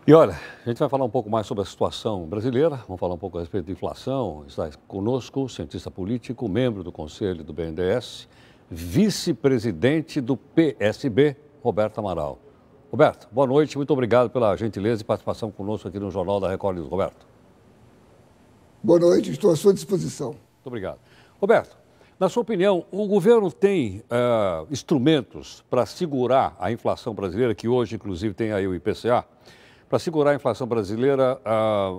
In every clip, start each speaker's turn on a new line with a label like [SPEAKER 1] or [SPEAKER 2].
[SPEAKER 1] E olha, a gente vai falar um pouco mais sobre a situação brasileira, vamos falar um pouco a respeito da inflação. Está conosco o cientista político, membro do Conselho do BNDES, vice-presidente do PSB, Roberto Amaral. Roberto, boa noite, muito obrigado pela gentileza e participação conosco aqui no Jornal da Record News. Roberto.
[SPEAKER 2] Boa noite, estou à sua disposição.
[SPEAKER 1] Muito obrigado. Roberto, na sua opinião, o governo tem instrumentos para segurar a inflação brasileira, que hoje, inclusive, tem aí o IPCA, para segurar a inflação brasileira,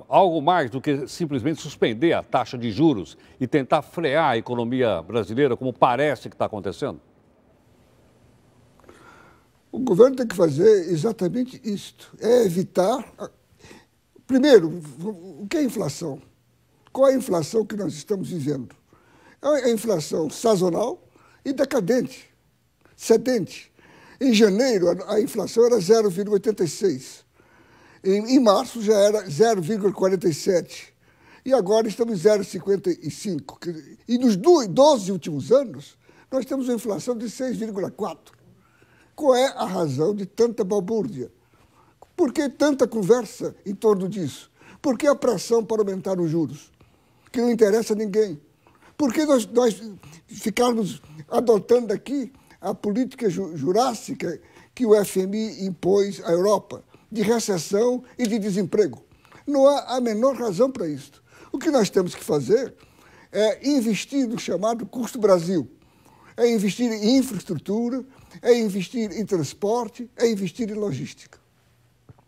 [SPEAKER 1] algo mais do que simplesmente suspender a taxa de juros e tentar frear a economia brasileira, como parece que está acontecendo?
[SPEAKER 2] O governo tem que fazer exatamente isto, é evitar... Primeiro, o que é inflação? Qual é a inflação que nós estamos vivendo? É a inflação sazonal e decadente, cedente. Em janeiro, a inflação era 0,86%. Em março já era 0,47%. E agora estamos em 0,55%. E nos 12 últimos anos, nós temos uma inflação de 6,4%. Qual é a razão de tanta balbúrdia? Por que tanta conversa em torno disso? Por que a pressão para aumentar os juros? Que não interessa a ninguém. Por que nós ficarmos adotando aqui a política jurássica que o FMI impôs à Europa, de recessão e de desemprego? Não há a menor razão para isso. O que nós temos que fazer é investir no chamado custo Brasil, é investir em infraestrutura, é investir em transporte, é investir em logística.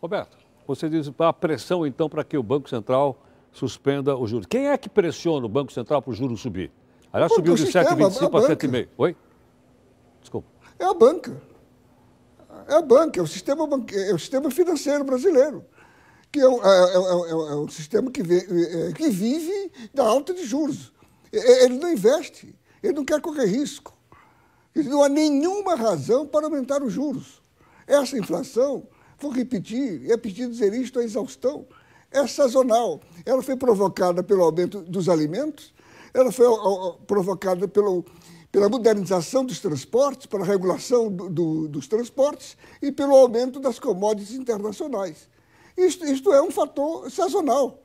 [SPEAKER 1] Roberto, você diz a pressão, então, para que o Banco Central suspenda os juros. Quem é que pressiona o Banco Central para o juros subir? Aliás, subiu de 7,25 para 7,5. Oi? Desculpa.
[SPEAKER 2] É a banca. É a banca, é o sistema financeiro brasileiro, que é um sistema que vive da alta de juros. Ele não investe, ele não quer correr risco. Não há nenhuma razão para aumentar os juros. Essa inflação, vou repetir, e é preciso dizer isto à exaustão, é sazonal. Ela foi provocada pelo aumento dos alimentos, ela foi provocada pela modernização dos transportes, pela regulação dos transportes e pelo aumento das commodities internacionais. Isto é um fator sazonal.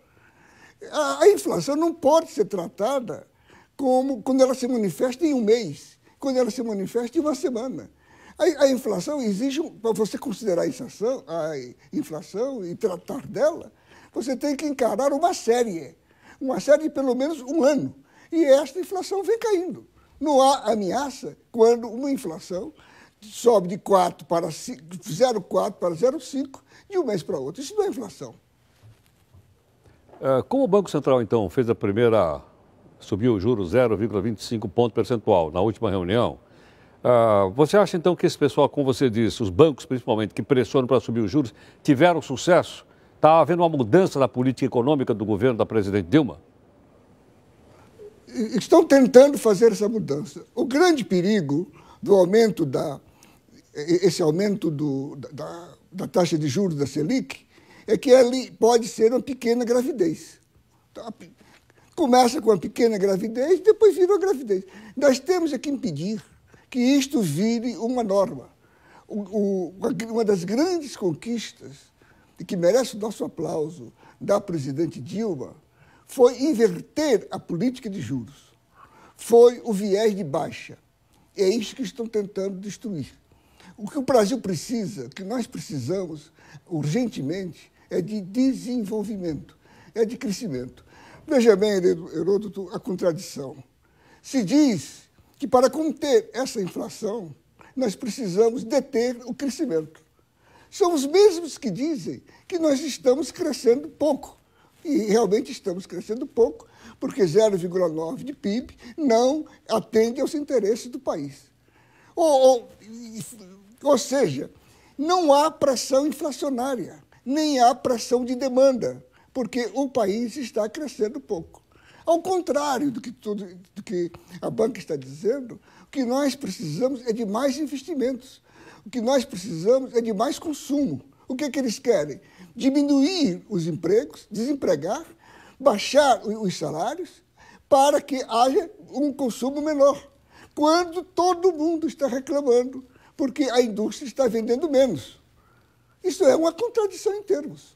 [SPEAKER 2] A inflação não pode ser tratada como quando ela se manifesta em um mês, quando ela se manifesta em uma semana. A inflação exige, para você considerar a inflação e tratar dela, você tem que encarar uma série de pelo menos um ano. E esta inflação vem caindo. Não há ameaça quando uma inflação sobe de 0,4 para 0,5 de um mês para outro. Isso não é inflação.
[SPEAKER 1] Como o Banco Central, então, fez subiu o juros 0,25 ponto percentual na última reunião, você acha, então, que esse pessoal, como você disse, os bancos, principalmente, que pressionam para subir os juros, tiveram sucesso? Está havendo uma mudança na política econômica do governo da presidente Dilma?
[SPEAKER 2] Estão tentando fazer essa mudança. O grande perigo do aumento esse aumento da taxa de juros da Selic é que ele pode ser uma pequena gravidez. Começa com uma pequena gravidez, depois vira uma gravidez. Nós temos que impedir que isto vire uma norma. Uma das grandes conquistas, e que merece o nosso aplauso, da presidente Dilma, foi inverter a política de juros. Foi o viés de baixa. É isso que estão tentando destruir. O que o Brasil precisa, o que nós precisamos urgentemente, é de desenvolvimento, é de crescimento. Veja bem, Heródoto, a contradição. Se diz que para conter essa inflação, nós precisamos deter o crescimento. São os mesmos que dizem que nós estamos crescendo pouco. E realmente estamos crescendo pouco, porque 0,9% de PIB não atende aos interesses do país. Ou seja, não há pressão inflacionária, nem há pressão de demanda, porque o país está crescendo pouco. Ao contrário do que a banca está dizendo, o que nós precisamos é de mais investimentos, o que nós precisamos é de mais consumo. O que eles querem? Diminuir os empregos, desempregar, baixar os salários para que haja um consumo menor. Quando todo mundo está reclamando, porque a indústria está vendendo menos. Isso é uma contradição em termos.